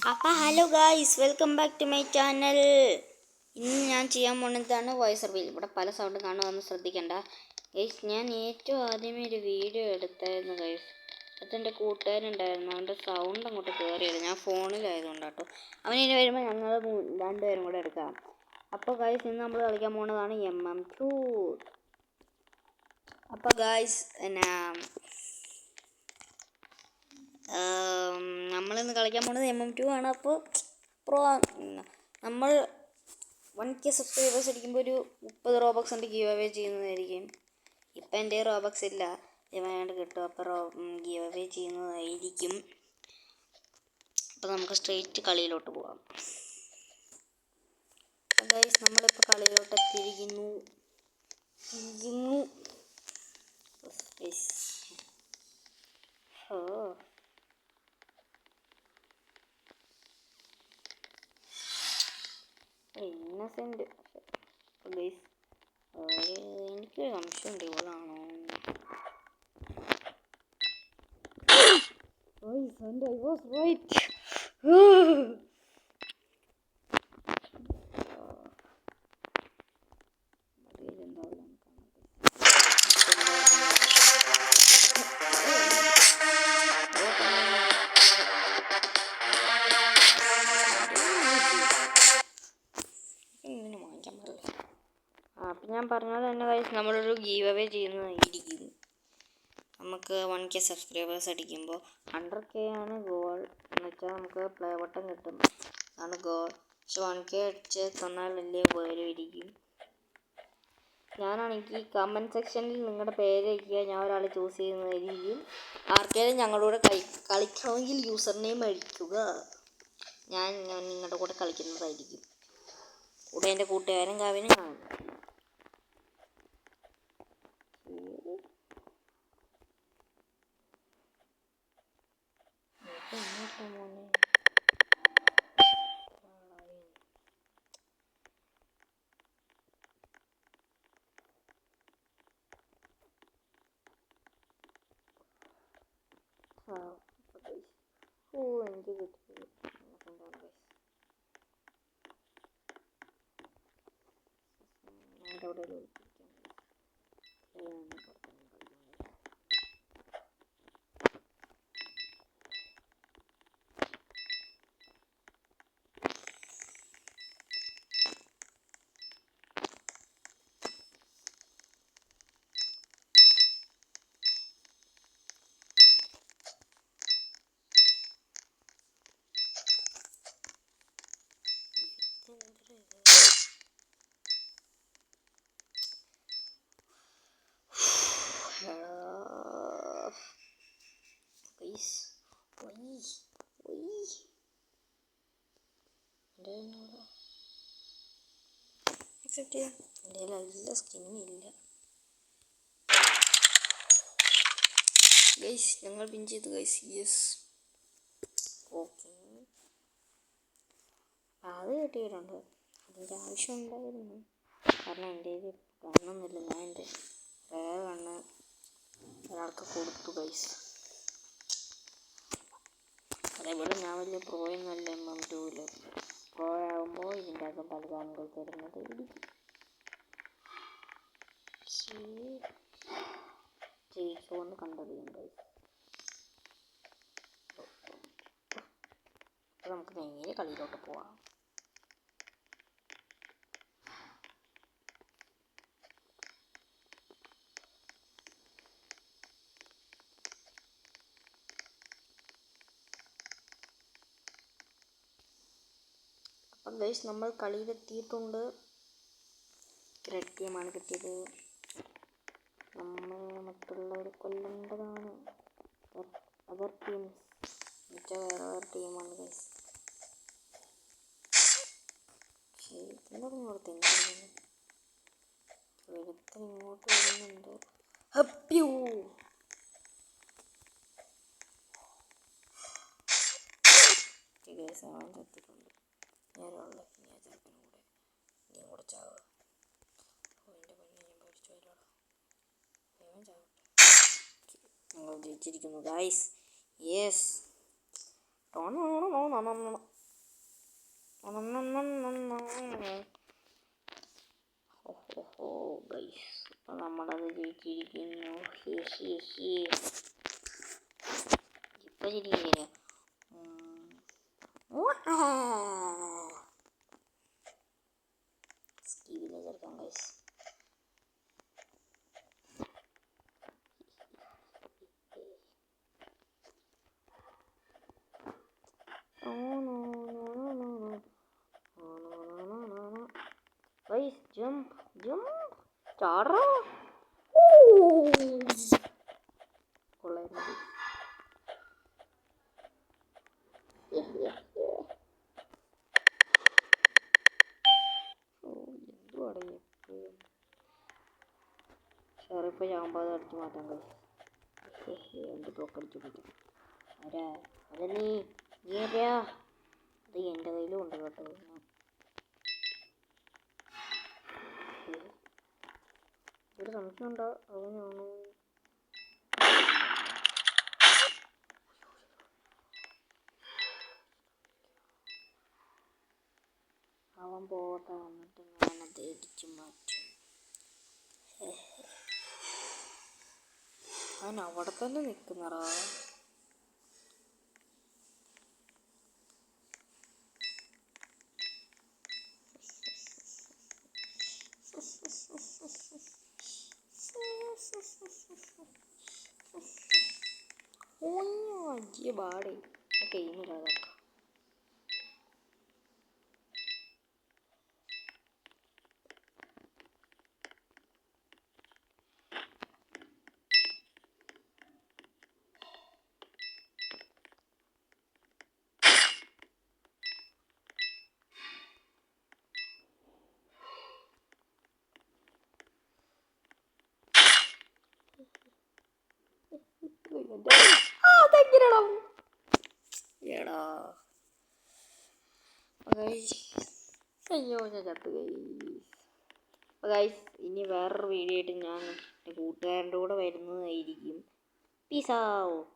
അപ്പോൾ hello guys, welcome back to my channel. ഇന്ന് ഞാൻ ചെയ്യാൻ പോകുന്നതാണ് വോയിസ് റിവീൽ. ഇവിടെ പല സൗണ്ട് കാണുമെന്ന് ശ്രദ്ധിക്കണ്ട ഗൈസ്. ഞാൻ ഏറ്റവും ആദ്യമേ ഒരു വീഡിയോ എടുത്തായിരുന്നു ഗൈസ്. അതെൻ്റെ കൂട്ടുകാരുണ്ടായിരുന്നു, അവൻ്റെ സൗണ്ട് അങ്ങോട്ട് കയറിയത്. ഞാൻ ഫോണിലായതുകൊണ്ട് കേട്ടോ. അവനിനി വരുമ്പോൾ ഞങ്ങൾ രണ്ടുപേരും കൂടെ എടുക്കാം. അപ്പോൾ ഗൈസ്, ഇന്ന് നമ്മൾ കളിക്കാൻ പോകുന്നതാണ് MM2. അപ്പോൾ ഗായ്സ്, നമ്മളിന്ന് കളിക്കാൻ പോകുന്നത് MM2 ആണ്. അപ്പോൾ നമ്മൾ 1K സബ്സ്ക്രൈബേഴ്സ് അടിക്കുമ്പോൾ ഒരു 30 റോബക്സ് ഉണ്ട് ഗീവ് അവേ ചെയ്യുന്നതായിരിക്കും. ഇപ്പം എൻ്റെ റോബക്സ് ഇല്ല, ഇവനായിട്ട് കിട്ടും. അപ്പോൾ ഗീവ് അവേ ചെയ്യുന്നതായിരിക്കും. അപ്പോൾ നമുക്ക് സ്ട്രെയിറ്റ് കളിയിലോട്ട് പോകാം. ഗൈസ്, നമ്മളിപ്പോൾ കളിയിലോട്ട് എത്തിയിരിക്കുന്നു. ഇന്നസെന്റ് ഗൈസ്, എനിക്ക് സംശയമുണ്ട് ഇവളാണോ. I was right. അപ്പം ഞാൻ പറഞ്ഞത് തന്നെ ഗൈസ്, നമ്മളൊരു ഗീവ് അവേ ചെയ്യുന്നതായിരിക്കും. നമുക്ക് 1K സബ്സ്ക്രൈബേഴ്സ് അടിക്കുമ്പോൾ 100K ആണ് ഗോൾ എന്ന് വെച്ചാൽ നമുക്ക് പ്ലേ ബട്ടൺ കിട്ടും, ആണ് ഗോൾ. പക്ഷെ 1K അടിച്ച് തന്നാൽ വലിയ ഉപകാരമായിരിക്കും. ഞാനാണെങ്കിൽ കമൻറ്റ് സെക്ഷനിൽ നിങ്ങളുടെ പേര് അയക്കുക, ഞാൻ ഒരാളെ ചൂസ് ചെയ്യുന്നതായിരിക്കും. ആർക്കെങ്കിലും ഞങ്ങളുടെ കൂടെ കളിക്കണമെങ്കിൽ യൂസർ നെയിം അടിക്കുക, ഞാൻ നിങ്ങളുടെ കൂടെ കളിക്കുന്നതായിരിക്കും. കൂടെ എൻ്റെ കൂട്ടുകാരൻ കാവിനും കാണും. എനിക്ക് കിട്ടി. അവിടെ അക്സെപ്റ്റ് ചെയ്യാം. എൻ്റെ നല്ല സ്കിന്നില്ല ഗൈസ്, ഞങ്ങൾ പിൻ ചെയ്തു ഗൈസ്. Yes, okay. അത് കിട്ടിയിട്ടുണ്ട്. അതിൻ്റെ ആവശ്യം ഉണ്ടായിരുന്നു, കാരണം എൻ്റെ കണ്ണൊന്നുമില്ല. ഞാൻ എൻ്റെ വേറെ കണ്ണ് ഒരാൾക്ക് കൊടുത്തു ഗൈസ്. അതേപോലെ ഞാൻ വലിയ പ്രോയൊന്നുമല്ല MM2-ൽ. പ്രോ ആകുമ്പോൾ ഇതിൻ്റെ അകം പല സാധനങ്ങൾ തരുന്നത് ജയിച്ചുകൊണ്ട് കണ്ടറിയാം ഗൈസ്. അപ്പോൾ നമുക്ക് നേരെ കളിയിലോട്ട് പോവാം. അപ്പം ഗൈസ്, നമ്മൾ കളിയിലെത്തിയിട്ടുണ്ട്. റെഡ് ടീമാണ് കിട്ടിയത്. നമ്മൾ മറ്റുള്ളവർ കൊല്ലേണ്ടതാണ്. അതർ ടീംസ് എന്നുവെച്ചാൽ വേറെ ടീമാണ് ഗൈസ്. ഇങ്ങോട്ട് വരുന്നുണ്ട്. ഹപ്പ്യൂ ഗൈസ്, അവൻ ചത്തിട്ടുണ്ട്. ഞാനുള്ള ചെറുക്കനും കൂടെ നീ കൂടെ ചാവുക. എൻ്റെ പണി ഞാൻ പേടിച്ചു വരാടാ. വേഗം ചാവട്ടെ. ഞങ്ങൾ ജയിച്ചിരിക്കുന്നു ഗൈസ്. യെസ്. ഓഹോ ഗൈസ്, അപ്പം നമ്മളത് ജയിച്ചിരിക്കുന്നു. ഇപ്പം ശരിക്കും സ്കീവിനെ ചേർക്കാം ഗൈസ്. Guys, jump, Tara. കൊള്ളായിരുന്നു. എന്തുവാടേ എപ്പോഴും ഷെറിഫ് ചാമ്പാതെ അടിച്ചു മാറ്റാൻ കഴിയും. എന്ത് ബ്ലോക്കടിച്ചു പിടിക്കും. അതെ നീ അറിയാ, അത് എൻ്റെ കയ്യിലും ഉണ്ട് കേട്ടോ. ഒരു സംശയം ഉണ്ടോ അവനാണോ? അവൻ പോട്ടെ, വന്നിട്ട് ഞാനത് ഇടിച്ചു മാറ്റും. അവൻ അവിടെ തന്നെ നിൽക്കുന്നറാ. അയ്യ ബാടേ ഗെയിമില്ലാതാക്കാം. എടാ അയ്യോ ഞാൻ ചത്തു ഗൈസ്. ഇനി വേറൊരു വീഡിയോ ആയിട്ട് ഞാൻ എൻ്റെ കൂട്ടുകാരൻ്റെ കൂടെ വരുന്നതായിരിക്കും. Peace out.